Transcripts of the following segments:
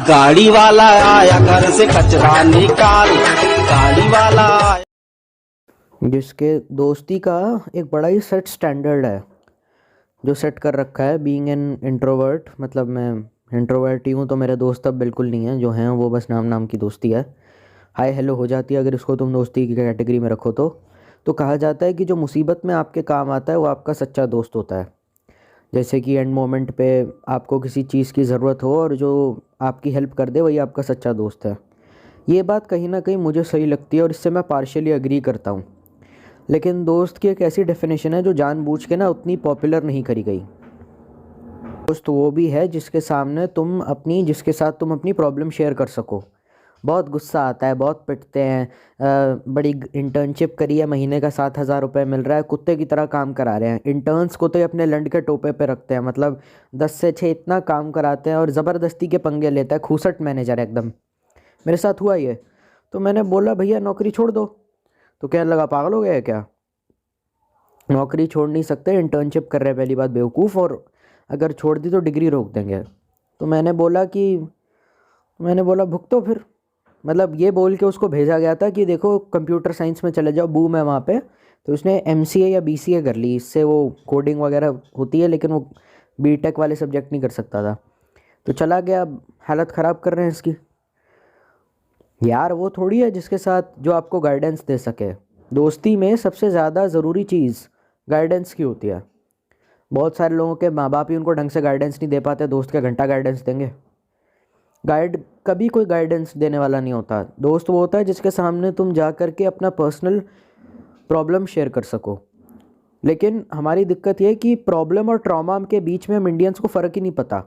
गाड़ी वाला आया घर से कचरा निकाल, गाड़ी वाला आया। जिसके दोस्ती का एक बड़ा ही सेट स्टैंडर्ड है, जो सेट कर रखा है बीइंग एन इंट्रोवर्ट। मतलब मैं इंट्रोवर्ट ही हूँ तो मेरे दोस्त अब बिल्कुल नहीं हैं, जो हैं वो बस नाम नाम की दोस्ती है। हाय हेलो हो जाती है अगर इसको तुम दोस्ती की कैटेगरी में रखो तो कहा जाता है कि जो मुसीबत में आपके काम आता है वो आपका सच्चा दोस्त होता है। जैसे कि एंड मोमेंट पे आपको किसी चीज़ की ज़रूरत हो और जो आपकी हेल्प कर दे वही आपका सच्चा दोस्त है। ये बात कहीं ना कहीं मुझे सही लगती है और इससे मैं पार्शियली अग्री करता हूँ। लेकिन दोस्त की एक ऐसी डेफिनेशन है जो जानबूझ के ना उतनी पॉपुलर नहीं करी गई। दोस्त वो भी है जिसके जिसके साथ तुम अपनी प्रॉब्लम शेयर कर सको। बहुत गुस्सा आता है, बहुत पिटते हैं, बड़ी इंटर्नशिप करी है, महीने का 7,000 रुपये मिल रहा है, कुत्ते की तरह काम करा रहे हैं। इंटर्न्स को तो ये अपने लंड के टोपे पे रखते हैं, मतलब 10 से 6 इतना काम कराते हैं और ज़बरदस्ती के पंगे लेता है। खूसट मैनेजर है एकदम। मेरे साथ हुआ ये। तो मैंने बोला भैया नौकरी छोड़ दो, तो कहने लगा पागल हो गया है क्या, नौकरी छोड़ नहीं सकते, इंटर्नशिप कर रहे हैं पहली बात बेवकूफ़, और अगर छोड़ दी तो डिग्री रोक देंगे। तो मैंने बोला भुगतो फिर। मतलब ये बोल के उसको भेजा गया था कि देखो कंप्यूटर साइंस में चले जाओ, बूम है वहाँ पे। तो उसने एमसीए या बीसीए कर ली, इससे वो कोडिंग वगैरह होती है, लेकिन वो बीटेक वाले सब्जेक्ट नहीं कर सकता था। तो चला गया, अब हालत ख़राब कर रहे हैं इसकी। यार वो थोड़ी है जिसके साथ जो आपको गाइडेंस दे सके। दोस्ती में सबसे ज़्यादा ज़रूरी चीज़ गाइडेंस की होती है। बहुत सारे लोगों के माँ बाप ही उनको ढंग से गाइडेंस नहीं दे पाते, दोस्त क्या घंटा गाइडेंस देंगे। कभी कोई गाइडेंस देने वाला नहीं होता। दोस्त वो होता है जिसके सामने तुम जा कर के अपना पर्सनल प्रॉब्लम शेयर कर सको। लेकिन हमारी दिक्कत ये है कि प्रॉब्लम और ट्रॉमा के बीच में हम इंडियंस को फ़र्क ही नहीं पता।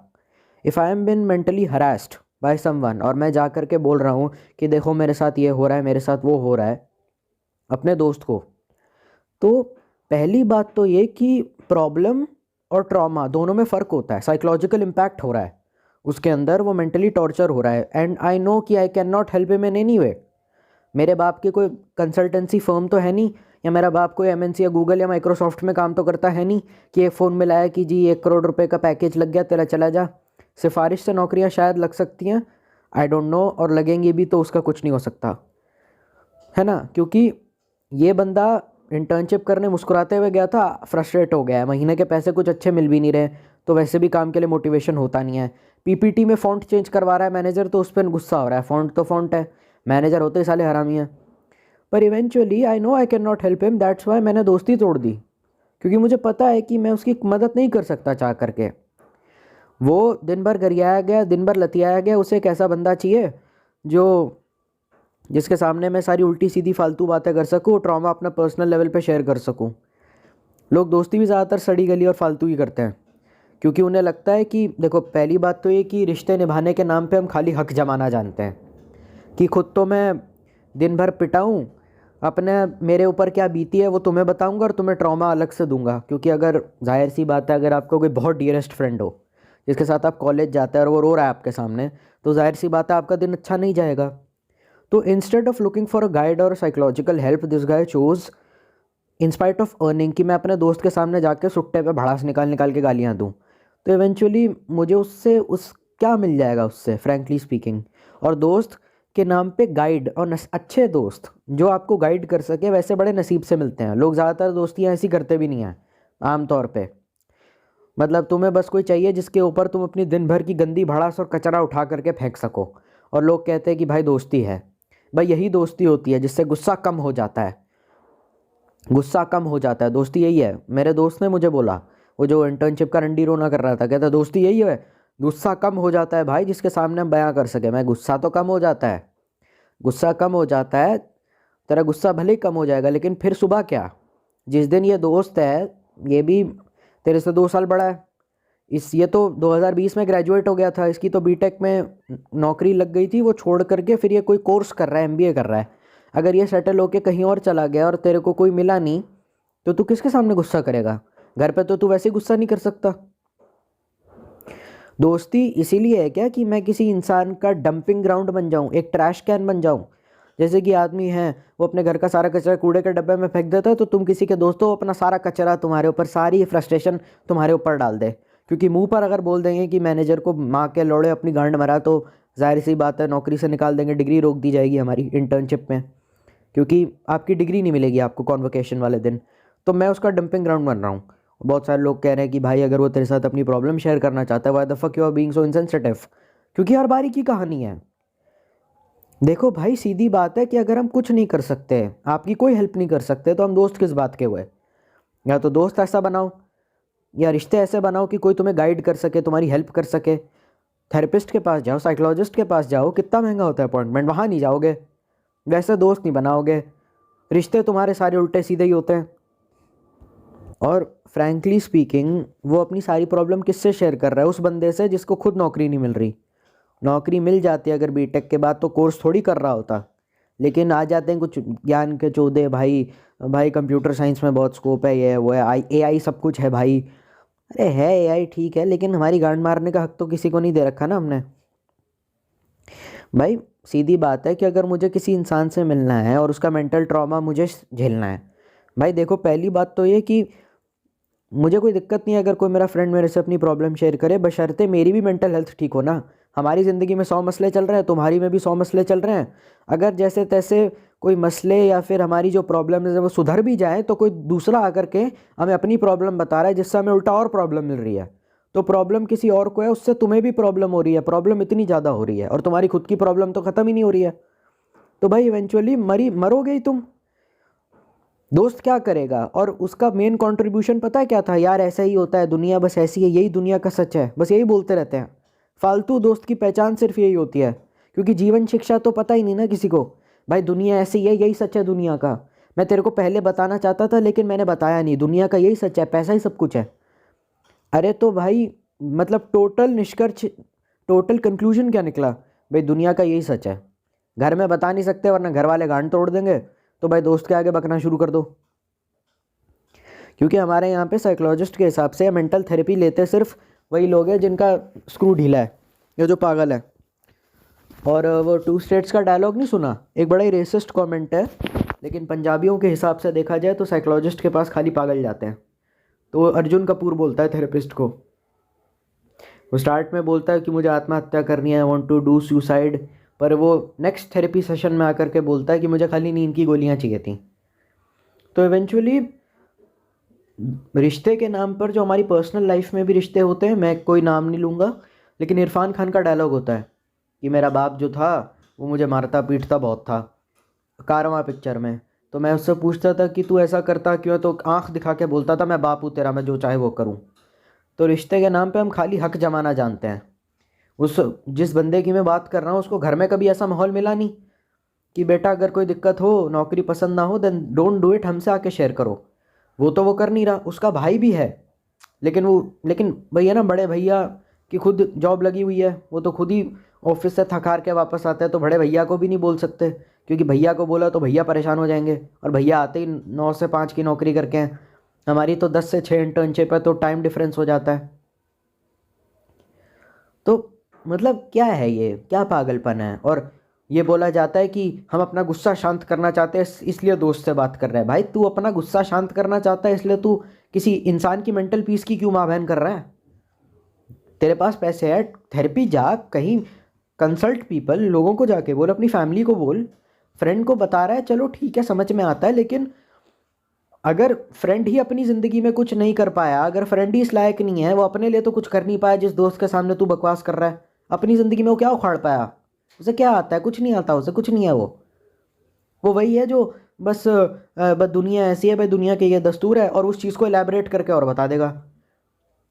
If I am been mentally harassed by someone और मैं जा कर के बोल रहा हूँ कि देखो मेरे साथ ये हो रहा है, मेरे साथ वो हो रहा है, अपने दोस्त को, तो पहली बात तो ये कि प्रॉब्लम और ट्रॉमा दोनों में फ़र्क होता है। साइकोलॉजिकल इम्पैक्ट हो रहा है उसके अंदर, वो मेंटली टॉर्चर हो रहा है। एंड आई नो कि I can not help him in any way. मेरे बाप की कोई कंसल्टेंसी फर्म तो है नहीं, या मेरा बाप कोई एमएनसी या गूगल या माइक्रोसॉफ्ट में काम तो करता है नहीं कि एक फ़ोन में लाया कि जी 1 करोड़ रुपए का पैकेज लग गया, तेरा चला जा। सिफारिश से नौकरियां शायद लग सकती हैं, आई डोंट नो, और लगेंगी भी तो उसका कुछ नहीं हो सकता है ना। क्योंकि ये बंदा इंटर्नशिप करने मुस्कुराते हुए गया था, फ्रस्ट्रेट हो गया है, महीने के पैसे कुछ अच्छे मिल भी नहीं रहे, तो वैसे भी काम के लिए मोटिवेशन होता नहीं है। पीपीटी में फ़ॉन्ट चेंज करवा रहा है मैनेजर, तो उस पर गुस्सा हो रहा है, फ़ॉन्ट तो फ़ॉन्ट है, मैनेजर होते ही साले हरामी हैं। पर eventually I know I can not help him, that's why मैंने दोस्ती तोड़ दी। क्योंकि मुझे पता है कि मैं उसकी मदद नहीं कर सकता चाह करके। वो दिन भर गरियाया गया, दिन भर लतियाया गया, उसे एक ऐसा बंदा चाहिए जो जिसके सामने मैं सारी उल्टी सीधी फालतू बातें कर सकूँ, ट्रॉमा अपना पर्सनल लेवल पे शेयर कर सकूँ। लोग दोस्ती भी ज़्यादातर सड़ी गली और फालतू ही करते हैं, क्योंकि उन्हें लगता है कि देखो पहली बात तो ये कि रिश्ते निभाने के नाम पे हम खाली हक जमाना जानते हैं कि खुद तो मैं दिन भर पिटाऊँ, अपने मेरे ऊपर क्या बीती है वो तुम्हें बताऊंगा और तुम्हें ट्रॉमा अलग से दूंगा। क्योंकि अगर जाहिर सी बात है, अगर आपको कोई बहुत डियरेस्ट फ्रेंड हो जिसके साथ आप कॉलेज जाते हैं और वो रो रहा है आपके सामने, तो जाहिर सी बात है आपका दिन अच्छा नहीं जाएगा। तो instead of looking for a guide or psychological help, this guy chose in spite of earning कि मैं अपने दोस्त के सामने जाके सुट्टे पे भड़ास निकाल निकाल के गालियाँ दूँ। तो इवेंचुअली मुझे उससे क्या मिल जाएगा उससे, फ्रैंकली स्पीकिंग। और दोस्त के नाम पे गाइड और अच्छे दोस्त जो आपको गाइड कर सके वैसे बड़े नसीब से मिलते हैं। लोग ज़्यादातर दोस्तियाँ ऐसी करते भी नहीं हैं आम तौर पे। मतलब तुम्हें बस कोई चाहिए जिसके ऊपर तुम अपनी दिन भर की गंदी भड़ास और कचरा उठा करके फेंक सको, और लोग कहते हैं कि भाई दोस्ती है। भाई यही दोस्ती होती है जिससे गुस्सा कम हो जाता है, गुस्सा कम हो जाता है, दोस्ती यही है। मेरे दोस्त ने मुझे बोला, वो जो इंटर्नशिप का रंडी रोना कर रहा था, कहता दोस्ती यही है, गुस्सा कम हो जाता है भाई जिसके सामने हम बयां कर सके। मैं गुस्सा तो कम हो जाता है, गुस्सा कम हो जाता है, तेरा गुस्सा भले ही कम हो जाएगा, लेकिन फिर सुबह क्या, जिस दिन ये दोस्त है ये भी तेरे से 2 साल बड़ा है, ये तो 2020 में ग्रेजुएट हो गया था, इसकी तो बीटेक में नौकरी लग गई थी, वो छोड़ करके फिर ये कोई कोर्स कर रहा है, एमबीए कर रहा है। अगर ये सेटल होके कहीं और चला गया और तेरे को कोई मिला नहीं, तो तू किसके सामने गुस्सा करेगा? घर पे तो तू वैसे ही गुस्सा नहीं कर सकता। दोस्ती इसीलिए है क्या कि मैं किसी इंसान का डंपिंग ग्राउंड बन जाऊं, एक ट्रैश कैन बन जाऊं। जैसे कि आदमी है वो अपने घर का सारा कचरा कूड़े के डब्बे में फेंक देता है, तो तुम किसी के दोस्तों अपना सारा कचरा तुम्हारे ऊपर, सारी फ्रस्ट्रेशन तुम्हारे ऊपर डाल दे। क्योंकि मुंह पर अगर बोल देंगे कि मैनेजर को माँ के लोड़े अपनी गांड मरा, तो जाहिर सी बात है नौकरी से निकाल देंगे, डिग्री रोक दी जाएगी हमारी इंटर्नशिप में, क्योंकि आपकी डिग्री नहीं मिलेगी आपको कॉन्वोकेशन वाले दिन। तो मैं उसका डंपिंग ग्राउंड बन रहा हूँ। बहुत सारे लोग कह रहे हैं कि भाई अगर वो तेरे साथ अपनी प्रॉब्लम शेयर करना चाहता है, why the fuck you are being so insensitive, क्योंकि हर बारी की कहानी है। देखो भाई सीधी बात है कि अगर हम कुछ नहीं कर सकते, आपकी कोई हेल्प नहीं कर सकते, तो हम दोस्त किस बात के हुए? या तो दोस्त ऐसा बनाओ या रिश्ते ऐसे बनाओ कि कोई तुम्हें गाइड कर सके, तुम्हारी हेल्प कर सके। थेरेपिस्ट के पास जाओ, साइकोलॉजिस्ट के पास जाओ, कितना महंगा होता है अपॉइंटमेंट, वहाँ नहीं जाओगे, वैसे दोस्त नहीं बनाओगे। रिश्ते तुम्हारे सारे उल्टे सीधे ही होते हैं। और फ्रैंकली स्पीकिंग वो अपनी सारी प्रॉब्लम किससे शेयर कर रहा है? उस बंदे से जिसको खुद नौकरी नहीं मिल रही। नौकरी मिल जाती है अगर बीटेक के बाद तो कोर्स थोड़ी कर रहा होता, लेकिन आ जाते हैं कुछ ज्ञान के चौदे, भाई भाई कंप्यूटर साइंस में बहुत स्कोप है, ये है वो है, एआई सब कुछ है भाई। अरे है एआई ठीक है, लेकिन हमारी गांड मारने का हक तो किसी को नहीं दे रखा ना हमने। भाई सीधी बात है कि अगर मुझे किसी इंसान से मिलना है और उसका मेंटल ट्रॉमा मुझे झेलना है, भाई देखो पहली बात तो ये कि मुझे कोई दिक्कत नहीं है अगर कोई मेरा फ्रेंड मेरे से अपनी प्रॉब्लम शेयर करे, बशर्ते मेरी भी मेंटल हेल्थ ठीक हो ना। हमारी ज़िंदगी में 100 मसले चल रहे हैं, तुम्हारी में भी 100 मसले चल रहे हैं। अगर जैसे तैसे कोई मसले या फिर हमारी जो प्रॉब्लम है वो सुधर भी जाए, तो कोई दूसरा आकर के हमें अपनी प्रॉब्लम बता रहा है जिससे हमें उल्टा और प्रॉब्लम मिल रही है, तो प्रॉब्लम किसी और को है, उससे तुम्हें भी प्रॉब्लम हो रही है। प्रॉब्लम इतनी ज़्यादा हो रही है और तुम्हारी खुद की प्रॉब्लम तो ख़त्म ही नहीं हो रही है, तो भाई इवेंचुअली मरोगे ही तुम। दोस्त क्या करेगा? और उसका मेन कंट्रीब्यूशन पता है क्या था? यार ऐसा ही होता है, दुनिया बस ऐसी है, यही दुनिया का सच है, बस यही बोलते रहते हैं। फालतू दोस्त की पहचान सिर्फ यही होती है, क्योंकि जीवन शिक्षा तो पता ही नहीं ना किसी को। भाई दुनिया ऐसी है, यही सच है दुनिया का। मैं तेरे को पहले बताना चाहता था लेकिन मैंने बताया नहीं, दुनिया का यही सच है, पैसा ही सब कुछ है। अरे तो भाई मतलब टोटल निष्कर्ष, टोटल कंक्लूजन क्या निकला? भाई दुनिया का यही सच है। घर में बता नहीं सकते वरना घर वाले गांड तोड़ देंगे, तो भाई दोस्त के आगे बकना शुरू कर दो। क्योंकि हमारे यहाँ पे साइकोलॉजिस्ट के हिसाब से मेंटल थेरेपी लेते सिर्फ वही लोग हैं जिनका स्क्रू ढीला है या जो पागल है। और वो टू स्टेट्स का डायलॉग नहीं सुना? एक बड़ा ही रेसिस्ट कमेंट है, लेकिन पंजाबियों के हिसाब से देखा जाए तो साइकोलॉजिस्ट के पास खाली पागल जाते हैं। तो अर्जुन कपूर बोलता है थेरेपिस्ट को, वो स्टार्ट में बोलता है कि मुझे आत्महत्या करनी है, I want to do suicide, पर वो नेक्स्ट थेरेपी सेशन में आकर के बोलता है कि मुझे खाली नींद की गोलियां चाहिए थी। तो इवेंचुअली रिश्ते के नाम पर जो हमारी पर्सनल लाइफ में भी रिश्ते होते हैं, मैं कोई नाम नहीं लूँगा, लेकिन इरफान खान का डायलॉग होता है कि मेरा बाप जो था वो मुझे मारता पीटता बहुत था, कारवां पिक्चर में। तो मैं उससे पूछता था कि तू ऐसा करता क्यों, तो आंख दिखा के बोलता था मैं बाप हूँ तेरा, मैं जो चाहे वो करूँ। तो रिश्ते के नाम पे हम खाली हक जमाना जानते हैं। उस जिस बंदे की मैं बात कर रहा हूँ उसको घर में कभी ऐसा माहौल मिला नहीं कि बेटा अगर कोई दिक्कत हो, नौकरी पसंद ना हो, देन डोंट डू इट, हमसे आके शेयर करो। वो तो वो कर नहीं रहा, उसका भाई भी है, लेकिन भैया ना, बड़े भैया की खुद जॉब लगी हुई है, वो तो खुद ही ऑफिस से थक हार के वापस आते हैं, तो बड़े भैया को भी नहीं बोल सकते, क्योंकि भैया को बोला तो भैया परेशान हो जाएंगे, और भैया आते ही 9 से 5 की नौकरी करके हैं, हमारी तो 10 से 6 इंटर्नशिप है, तो टाइम डिफरेंस हो जाता है। तो मतलब क्या है ये, क्या पागलपन है? और ये बोला जाता है कि हम अपना गुस्सा शांत करना चाहते हैं इसलिए दोस्त से बात कर रहा है। भाई तू अपना गुस्सा शांत करना चाहता है इसलिए तू किसी इंसान की मेंटल पीस की क्यों माँ बहन कर रहा है? तेरे पास पैसे है, थेरेपी जा, कहीं कंसल्ट पीपल, लोगों को जाके बोल, अपनी फैमिली को बोल। फ्रेंड को बता रहा है चलो ठीक है, समझ में आता है, लेकिन अगर फ्रेंड ही अपनी ज़िंदगी में कुछ नहीं कर पाया, अगर फ्रेंड ही इस लायक नहीं है, वो अपने लिए तो कुछ कर नहीं पाया जिस दोस्त के सामने तू बकवास कर रहा है, अपनी ज़िंदगी में वो क्या उखाड़ पाया? उसे क्या आता है? कुछ नहीं आता उसे, कुछ नहीं है वो वही है जो बस दुनिया ऐसी है भाई, दुनिया के ये दस्तूर है, और उस चीज़ को एलैबोरेट करके और बता देगा।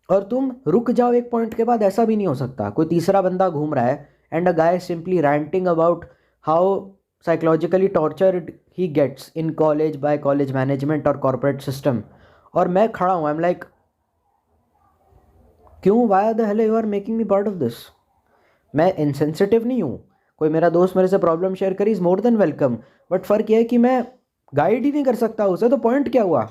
और तुम रुक जाओ एक पॉइंट के बाद, ऐसा भी नहीं हो सकता। कोई तीसरा बंदा घूम रहा है and a guy simply ranting about how psychologically tortured he gets in college by college management और कॉर्पोरेट सिस्टम, और मैं खड़ा हूँ, आई एम लाइक क्यों, why the hell you are making me part of this? मैं insensitive नहीं हूँ, कोई मेरा दोस्त मेरे से प्रॉब्लम शेयर करी is more than welcome, but फ़र्क यह है कि मैं गाइड ही नहीं कर सकता उसे, तो पॉइंट क्या हुआ?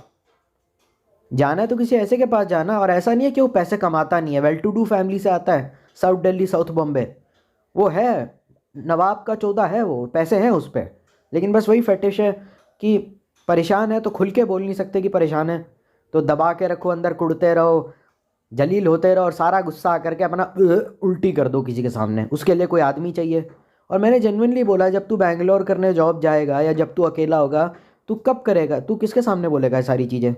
जाना है तो किसी ऐसे के पास जाना, और ऐसा नहीं है कि वो पैसे कमाता नहीं है, वेल टू डू फैमिली से आता है, साउथ दिल्ली साउथ बॉम्बे, वो है नवाब का चौदा है, वो पैसे हैं उस पर, लेकिन बस वही फटिश है कि परेशान है तो खुल के बोल नहीं सकते कि परेशान है, तो दबा के रखो अंदर, कुड़ते रहो, जलील होते रहो और सारा गुस्सा आकर के अपना उल्टी कर दो किसी के सामने, उसके लिए कोई आदमी चाहिए। और मैंने जेन्युइनली बोला, जब तू बैंगलोर करने जॉब जाएगा या जब तू अकेला होगा, तू कब करेगा, तू किसके सामने बोलेगा ये सारी चीज़ें।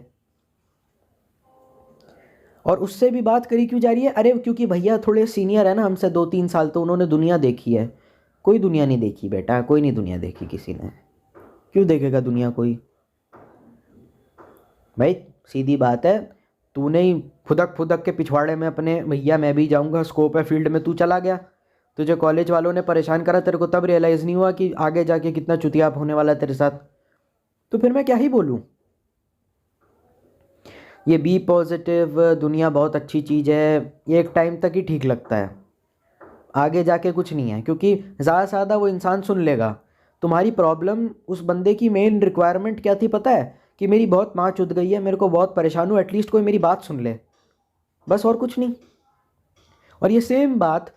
और उससे भी बात करी क्यों जा रही है, अरे क्योंकि भैया थोड़े सीनियर है ना हमसे 2-3 साल, तो उन्होंने दुनिया देखी है। कोई दुनिया नहीं देखी बेटा, कोई नहीं दुनिया देखी किसी ने, क्यों देखेगा दुनिया कोई। भाई सीधी बात है, तूने ही फुदक फुदक के पिछवाड़े में अपने भैया मैं भी जाऊंगा, स्कोप है फील्ड में, तू चला गया। तुझे कॉलेज वालों ने परेशान करा, तेरे को तब रियलाइज़ नहीं हुआ कि आगे जाके कितना चुतियाप होने वाला है तेरे साथ। तो फिर मैं क्या ही बोलूँ। ये बी पॉजिटिव, दुनिया बहुत अच्छी चीज़ है, ये एक टाइम तक ही ठीक लगता है, आगे जाके कुछ नहीं है। क्योंकि ज़्यादा से ज़्यादा वो इंसान सुन लेगा तुम्हारी प्रॉब्लम। उस बंदे की मेन रिक्वायरमेंट क्या थी पता है, कि मेरी बहुत माँ चुद गई है, मेरे को बहुत परेशान हूँ, एटलीस्ट कोई मेरी बात सुन ले, बस और कुछ नहीं। और ये सेम बात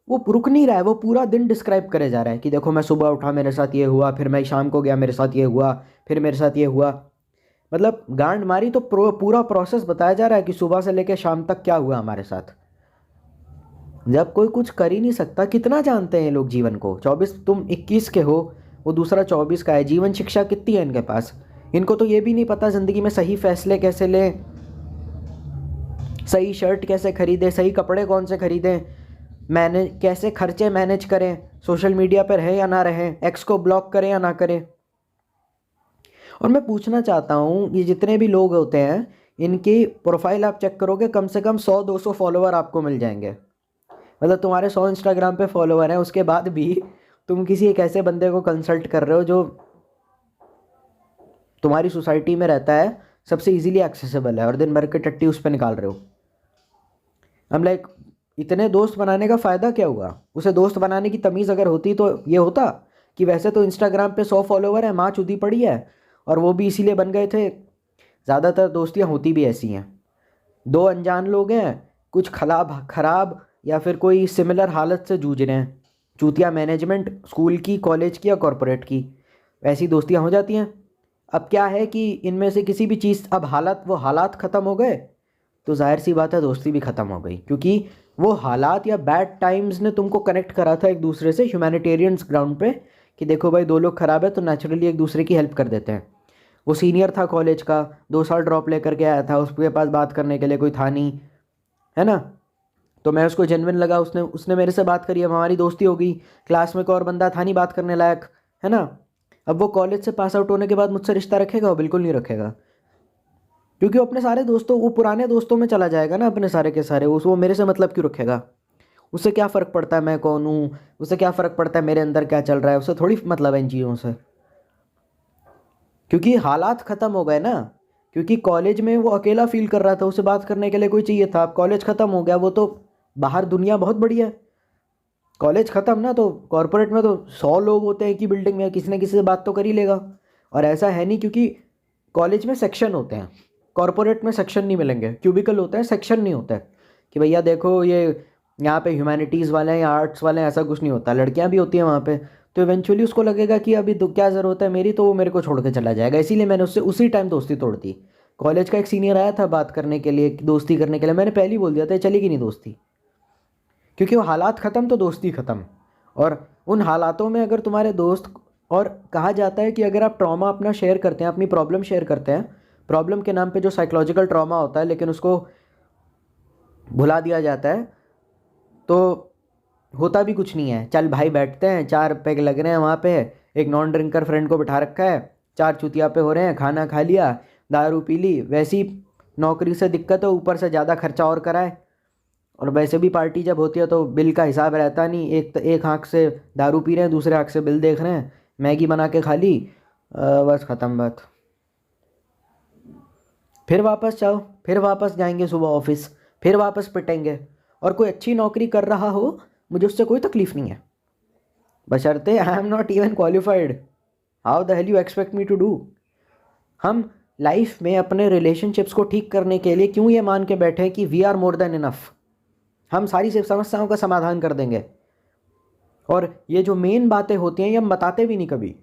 वो रुक नहीं रहा है, वो पूरा दिन डिस्क्राइब करे जा रहा है कि देखो मैं सुबह उठा मेरे साथ ये हुआ, फिर मैं शाम को गया मेरे साथ ये हुआ, फिर मेरे साथ ये हुआ। मतलब गांड मारी तो पूरा प्रोसेस बताया जा रहा है कि सुबह से लेकर शाम तक क्या हुआ हमारे साथ। जब कोई कुछ कर ही नहीं सकता, कितना जानते हैं ये लोग जीवन को। 24, तुम 21 के हो, वो दूसरा 24 का है, जीवन शिक्षा कितनी है इनके पास। इनको तो ये भी नहीं पता ज़िंदगी में सही फैसले कैसे लें, सही शर्ट कैसे खरीदें, सही कपड़े कौन से खरीदें, मैनेज कैसे खर्चे मैनेज करें, सोशल मीडिया पर है या ना रहें, एक्स को ब्लॉक करें या ना करें। और मैं पूछना चाहता हूँ, ये जितने भी लोग होते हैं इनकी प्रोफाइल आप चेक करोगे, कम से कम 100-200 फॉलोवर आपको मिल जाएंगे। मतलब तुम्हारे 100 इंस्टाग्राम पे फॉलोवर हैं, उसके बाद भी तुम किसी एक ऐसे बंदे को कंसल्ट कर रहे हो जो तुम्हारी सोसाइटी में रहता है, सबसे इजीली एक्सेसिबल है, और दिन भर के टट्टी उस पर निकाल रहे हो। हम लाइक, इतने दोस्त बनाने का फ़ायदा क्या हुआ। उसे दोस्त बनाने की तमीज़ अगर होती तो ये होता कि वैसे तो इंस्टाग्राम पे 100 फॉलोवर है, माँ चुदी पड़ी है, और वो भी इसीलिए बन गए थे। ज़्यादातर दोस्तियाँ होती भी ऐसी हैं, दो अनजान लोग हैं, कुछ खराब या फिर कोई सिमिलर हालत से जूझ रहे हैं, चूतिया मैनेजमेंट स्कूल की, कॉलेज की या कॉरपोरेट की, ऐसी दोस्तियाँ हो जाती हैं। अब क्या है कि इनमें से किसी भी चीज़, अब हालात ख़त्म हो गए तो जाहिर सी बात है दोस्ती भी ख़त्म हो गई, क्योंकि वो हालात या बैड टाइम्स ने तुमको कनेक्ट करा था एक दूसरे से ह्यूमैनिटेरियंस ग्राउंड पे, कि देखो भाई 2 लोग ख़राब है तो नेचुरली एक दूसरे की हेल्प कर देते हैं। वो सीनियर था कॉलेज का, 2 साल ड्रॉप लेकर के आया था, उसके पास बात करने के लिए कोई था नहीं, है ना। तो मैं उसको जेन्युइन लगा, उसने मेरे से बात करी, अब हमारी दोस्ती हो गई। क्लास में कोई और बंदा था नहीं बात करने लायक, है ना। अब वो कॉलेज से पास आउट होने के बाद मुझसे रिश्ता रखेगा? वो बिल्कुल नहीं रखेगा, क्योंकि वो अपने सारे दोस्तों, वो पुराने दोस्तों में चला जाएगा ना अपने सारे के सारे। वो मेरे से मतलब क्यों रखेगा? उससे क्या फ़र्क पड़ता है मैं कौन हूँ, उससे क्या फ़र्क पड़ता है मेरे अंदर क्या चल रहा है, उससे थोड़ी मतलब है इन चीज़ों से। क्योंकि हालात ख़त्म हो गए ना, क्योंकि कॉलेज में वो अकेला फील कर रहा था, उसे बात करने के लिए कोई चाहिए था। अब कॉलेज ख़त्म हो गया, वो तो बाहर दुनिया बहुत बढ़िया है। कॉलेज ख़त्म ना, तो कॉर्पोरेट में तो 100 लोग होते हैं कि बिल्डिंग में, किसी न किसी से बात तो कर ही लेगा। और ऐसा है नहीं, क्योंकि कॉलेज में सेक्शन होते हैं, कॉर्पोरेट में सेक्शन नहीं मिलेंगे, क्यूबिकल होता है, सेक्शन नहीं होता है कि भैया देखो ये यहाँ पे ह्यूमैनिटीज़ वाले हैं या आर्ट्स वाले हैं, ऐसा कुछ नहीं होता। लड़कियाँ भी होती हैं वहाँ पे, तो इवेंचुअली उसको लगेगा कि अभी तो क्या ज़रूरत है मेरी, तो वो मेरे को छोड़ के चला जाएगा। इसीलिए मैंने उससे उसी टाइम दोस्ती तोड़ दी। कॉलेज का एक सीनियर आया था बात करने के लिए, दोस्ती करने के लिए, मैंने पहले ही बोल दिया था चलेगी नहीं दोस्ती, क्योंकि वो हालात ख़त्म तो दोस्ती ख़त्म। और उन हालातों में अगर तुम्हारे दोस्त, और कहा जाता है कि अगर आप ट्रॉमा अपना शेयर करते हैं, अपनी प्रॉब्लम शेयर करते हैं, प्रॉब्लम के नाम पे जो साइकोलॉजिकल ट्रॉमा होता है लेकिन उसको भुला दिया जाता है, तो होता भी कुछ नहीं है। चल भाई बैठते हैं, 4 पैग लग रहे हैं वहाँ पे, एक नॉन ड्रिंकर फ्रेंड को बिठा रखा है, 4 चुतिया पे हो रहे हैं, खाना खा लिया, दारू पी ली, वैसी नौकरी से दिक्कत है, ऊपर से ज़्यादा खर्चा और कराए। और वैसे भी पार्टी जब होती है तो बिल का हिसाब रहता नहीं, एक आँख से दारू पी रहे हैं, दूसरे आँख से बिल देख रहे हैं, मैगी बना के खा ली, बस ख़त्म बात। फिर वापस जाओ, फिर वापस जाएंगे सुबह ऑफिस, फिर वापस पिटेंगे। और कोई अच्छी नौकरी कर रहा हो, मुझे उससे कोई तकलीफ़ नहीं है, बशर्ते I am not even qualified. How the hell you expect me to do. हम लाइफ में अपने रिलेशनशिप्स को ठीक करने के लिए क्यों ये मान के बैठे कि we are more than enough, हम सारी समस्याओं का समाधान कर देंगे। और ये जो मेन बातें होती हैं ये हम बताते भी नहीं कभी।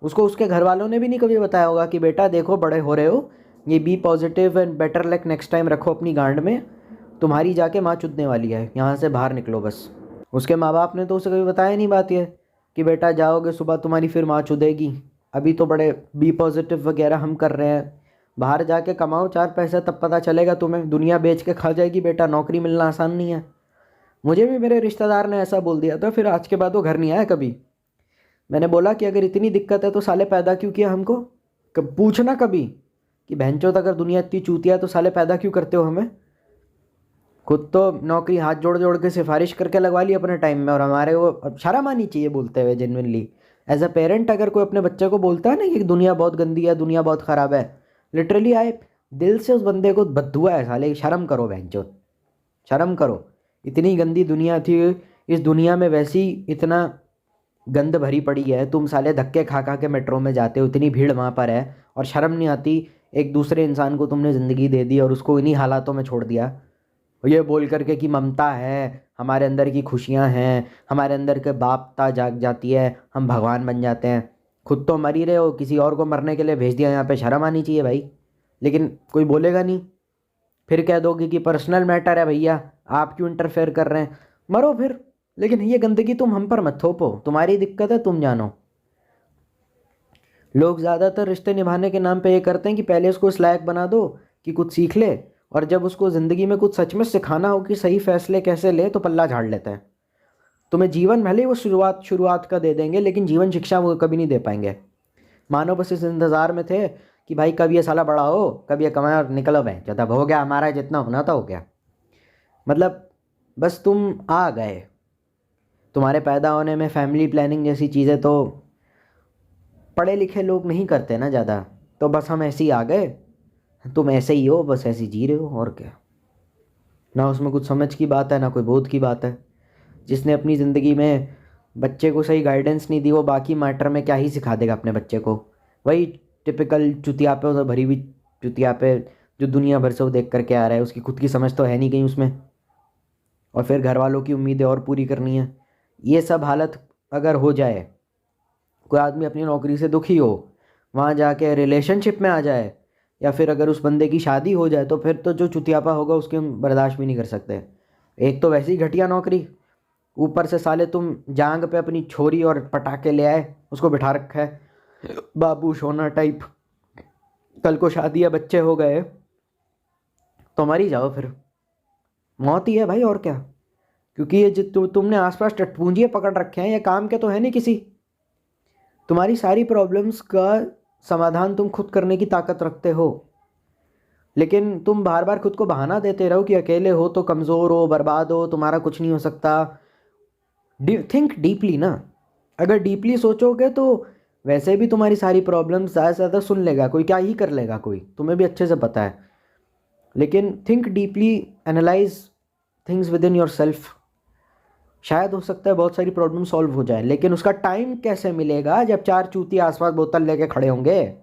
उसको उसके घर वालों ने भी नहीं कभी बताया होगा कि बेटा देखो बड़े हो रहे हो, ये be positive and better luck next time रखो अपनी गांड में, तुम्हारी जाके माँ चुदने वाली है, यहाँ से बाहर निकलो बस। उसके माँ बाप ने तो उसे कभी बताया नहीं बात ये कि बेटा जाओगे सुबह तुम्हारी फिर माँ चुदेगी। अभी तो बड़े बी पॉजिटिव वगैरह हम कर रहे हैं, बाहर जाके कमाओ 4 पैसा, तब पता चलेगा तुम्हें, दुनिया बेच के खा जाएगी बेटा, नौकरी मिलना आसान नहीं है। मुझे भी मेरे रिश्तेदार ने ऐसा बोल दिया था, फिर आज के बाद वो घर नहीं आया कभी। मैंने बोला कि अगर इतनी दिक्कत है तो साले पैदा क्यों किया हमको, कब पूछना कभी कि बहनचोद अगर दुनिया इतनी चूतिया है तो साले पैदा क्यों करते हो हमें। खुद तो नौकरी हाथ जोड़ जोड़ के सिफारिश करके लगवा ली अपने टाइम में, और हमारे वो अब शर्म आनी चाहिए बोलते हुए जेन्युइनली। एज अ पेरेंट अगर कोई अपने बच्चे को बोलता है ना कि दुनिया बहुत गंदी है, दुनिया बहुत ख़राब है, लिटरली आए दिल से उस बंदे को बद्दुआ है, साले शर्म करो बहनचोद, शर्म करो। इतनी गंदी दुनिया थी, इस दुनिया में वैसी इतना गंद भरी पड़ी है, तुम साले धक्के खा खा के मेट्रो में जाते हो, इतनी भीड़ वहाँ पर है, और शर्म नहीं आती। एक दूसरे इंसान को तुमने ज़िंदगी दे दी और उसको इन्हीं हालातों में छोड़ दिया, ये बोल करके कि ममता है, हमारे अंदर की खुशियाँ हैं, हमारे अंदर के बापता जाग जाती है, हम भगवान बन जाते हैं। खुद तो मर ही रहे हो, किसी और को मरने के लिए भेज दिया यहाँ पे, शर्म आनी चाहिए भाई। लेकिन कोई बोलेगा नहीं, फिर कह दोगे कि पर्सनल मैटर है भैया, आप क्यों इंटरफेयर कर रहे हैं, मरो फिर। लेकिन ये गंदगी तुम हम पर मत थोपो, तुम्हारी दिक्कत है, तुम जानो। लोग ज़्यादातर रिश्ते निभाने के नाम पे ये करते हैं कि पहले उसको इस लायक बना दो कि कुछ सीख ले, और जब उसको ज़िंदगी में कुछ सच में सिखाना हो कि सही फैसले कैसे ले, तो पल्ला झाड़ लेते हैं। तुम्हें जीवन भले ही वो शुरुआत का दे देंगे, लेकिन जीवन शिक्षा वो कभी नहीं दे पाएंगे। मानो बस इस इंतज़ार में थे कि भाई कब ये साला बड़ा हो, कब ये कमाए और निकलो भाई, जब हो गया हमारा, जितना होना था हो गया। मतलब बस तुम आ गए, तुम्हारे पैदा होने में फैमिली प्लानिंग जैसी चीज़ें तो पढ़े लिखे लोग नहीं करते ना ज़्यादा, तो बस हम ऐसे ही आ गए, तुम ऐसे ही हो, बस ऐसे ही जी रहे हो, और क्या। ना उसमें कुछ समझ की बात है, ना कोई बोध की बात है। जिसने अपनी ज़िंदगी में बच्चे को सही गाइडेंस नहीं दी, वो बाकी मैटर में क्या ही सिखा देगा अपने बच्चे को। वही टिपिकल चुतियापे से भरी हुई चुतियापे जो दुनिया भर से वो देख करके आ रहा है, उसकी खुद की समझ तो है नहीं कहीं उसमें, और फिर घर वालों की उम्मीदें और पूरी करनी है। ये सब हालत अगर हो जाए, कोई आदमी अपनी नौकरी से दुखी हो, वहाँ जाके रिलेशनशिप में आ जाए, या फिर अगर उस बंदे की शादी हो जाए, तो फिर तो जो चुतियापा होगा उसके हम बर्दाश्त भी नहीं कर सकते। एक तो वैसे ही घटिया नौकरी, ऊपर से साले तुम जांग पे अपनी छोरी और पटाखे ले आए, उसको बिठा रखा है बाबू सोना टाइप। कल को शादी है, बच्चे हो गए तो मर ही जाओ, फिर मौत ही है भाई, और क्या। क्योंकि ये जो तुमने आसपास टटपूंजिए पकड़ रखे हैं, ये काम के तो है नहीं किसी। तुम्हारी सारी प्रॉब्लम्स का समाधान तुम खुद करने की ताकत रखते हो, लेकिन तुम बार बार खुद को बहाना देते रहो कि अकेले हो तो कमज़ोर हो, बर्बाद हो, तुम्हारा कुछ नहीं हो सकता। थिंक डीपली ना, अगर डीपली सोचोगे तो वैसे भी तुम्हारी सारी प्रॉब्लम्स ज़्यादा से ज़्यादा सुन लेगा कोई, क्या ही कर लेगा कोई, तुम्हें भी अच्छे से पता है। लेकिन think deeply, analyse things with in your self, शायद हो सकता है बहुत सारी प्रॉब्लम सॉल्व हो जाए। लेकिन उसका टाइम कैसे मिलेगा जब 4 चूती आसपास बोतल लेके खड़े होंगे,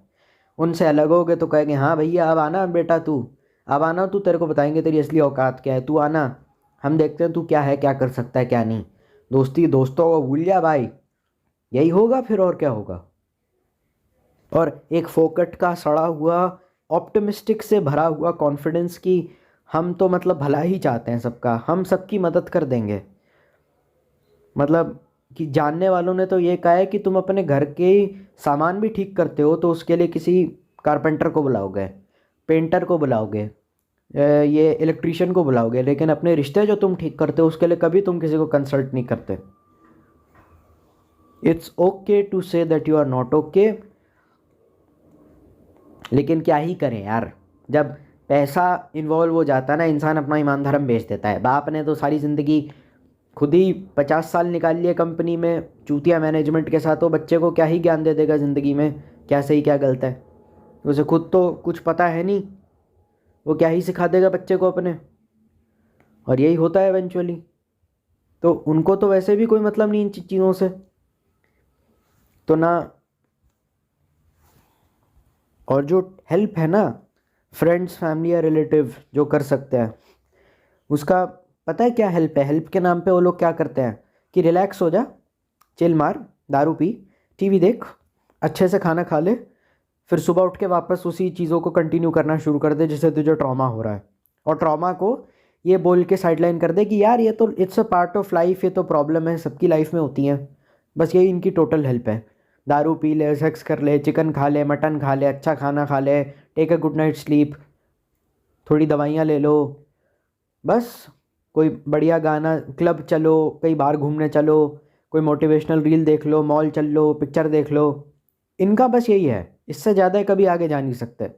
उनसे अलग होगे तो कहेंगे हाँ भैया अब आना बेटा, तू अब आना, तू तेरे को बताएंगे तेरी असली औकात क्या है, तू आना, हम देखते हैं तू क्या है, क्या कर सकता है क्या नहीं। दोस्ती दोस्तों को भूल जा भाई, यही होगा फिर, और क्या होगा। और एक फोकट का सड़ा हुआ ऑप्टिमिस्टिक से भरा हुआ कॉन्फिडेंस की हम तो मतलब भला ही चाहते हैं सबका, हम सबकी मदद कर देंगे। मतलब कि जानने वालों ने तो ये कहा है कि तुम अपने घर के सामान भी ठीक करते हो तो उसके लिए किसी कारपेंटर को बुलाओगे, पेंटर को बुलाओगे, ये इलेक्ट्रिशियन को बुलाओगे, लेकिन अपने रिश्ते जो तुम ठीक करते हो उसके लिए कभी तुम किसी को कंसल्ट नहीं करते। It's okay to say that you are not okay, लेकिन क्या ही करें यार, जब पैसा इन्वॉल्व हो जाता है ना, इंसान अपना ईमान धर्म बेच देता है। बाप ने तो सारी ज़िंदगी खुद ही 50 साल निकाल लिए कंपनी में चूतिया मैनेजमेंट के साथ, तो बच्चे को क्या ही ज्ञान दे देगा ज़िंदगी में, क्या सही क्या गलत है। उसे खुद तो कुछ पता है नहीं, वो क्या ही सिखा देगा बच्चे को अपने। और यही होता है इवेंचुअली। तो उनको तो वैसे भी कोई मतलब नहीं इन चीज़ों से, तो ना। और जो हेल्प है ना, फ्रेंड्स फैमिली या रिलेटिव जो कर सकते हैं, उसका पता है क्या हेल्प है। हेल्प के नाम पे वो लोग क्या करते हैं कि रिलैक्स हो जा, चिल मार, दारू पी, टीवी देख, अच्छे से खाना खा ले, फिर सुबह उठ के वापस उसी चीज़ों को कंटिन्यू करना शुरू कर दे जिससे तुझे ट्रॉमा हो रहा है। और ट्रॉमा को ये बोल के साइडलाइन कर दे कि यार ये तो it's a part of life, ये तो प्रॉब्लम है, सबकी लाइफ में होती हैं। बस यही इनकी टोटल हेल्प है। दारू पी ले, सेक्स कर ले, चिकन खा ले, मटन खा ले, अच्छा खाना खा ले, take a good night sleep, थोड़ी दवाइयाँ ले लो, बस कोई बढ़िया गाना, क्लब चलो, कहीं बाहर घूमने चलो, कोई मोटिवेशनल रील देख लो, मॉल चल लो, पिक्चर देख लो। इनका बस यही है, इससे ज़्यादा कभी आगे जा नहीं सकते।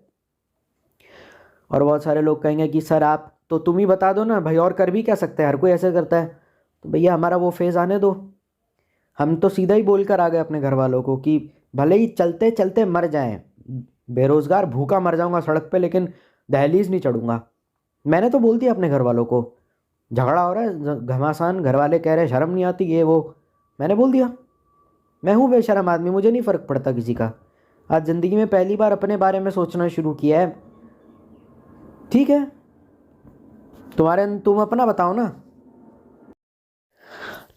और बहुत सारे लोग कहेंगे कि सर आप तो तुम ही बता दो ना भाई, और कर भी क्या सकते हैं, हर कोई ऐसे करता है। तो भैया हमारा वो फेज़ आने दो। हम तो सीधा ही बोल कर आ गए अपने घर वालों को कि भले ही चलते चलते मर जाएं, बेरोज़गार भूखा मर जाऊंगा सड़क पे, लेकिन दहलीज नहीं चढ़ूंगा। मैंने तो बोल दिया अपने घर वालों को। झगड़ा हो रहा है घमासान, घर वाले कह रहे हैं शर्म नहीं आती ये वो, मैंने बोल दिया मैं हूँ बेशर्म आदमी, मुझे नहीं फ़र्क पड़ता किसी का। आज ज़िंदगी में पहली बार अपने बारे में सोचना शुरू किया है। ठीक है, तुम अपना बताओ ना।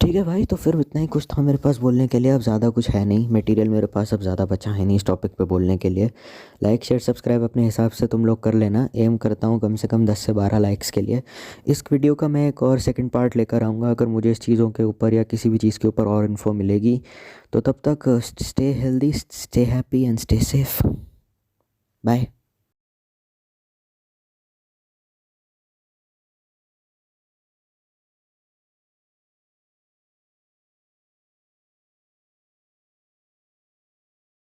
ठीक है भाई, तो फिर इतना ही कुछ था मेरे पास बोलने के लिए। अब ज़्यादा कुछ है नहीं मटेरियल मेरे पास, अब ज़्यादा बचा है नहीं इस टॉपिक पे बोलने के लिए। लाइक शेयर सब्सक्राइब अपने हिसाब से तुम लोग कर लेना। एम करता हूँ कम से कम 10 से 12 लाइक्स के लिए। इस वीडियो का मैं एक और सेकंड पार्ट लेकर आऊँगा अगर मुझे इस चीज़ों के ऊपर या किसी भी चीज़ के ऊपर और इन्फो मिलेगी। तो तब तक stay healthy, stay happy and stay safe. Bye.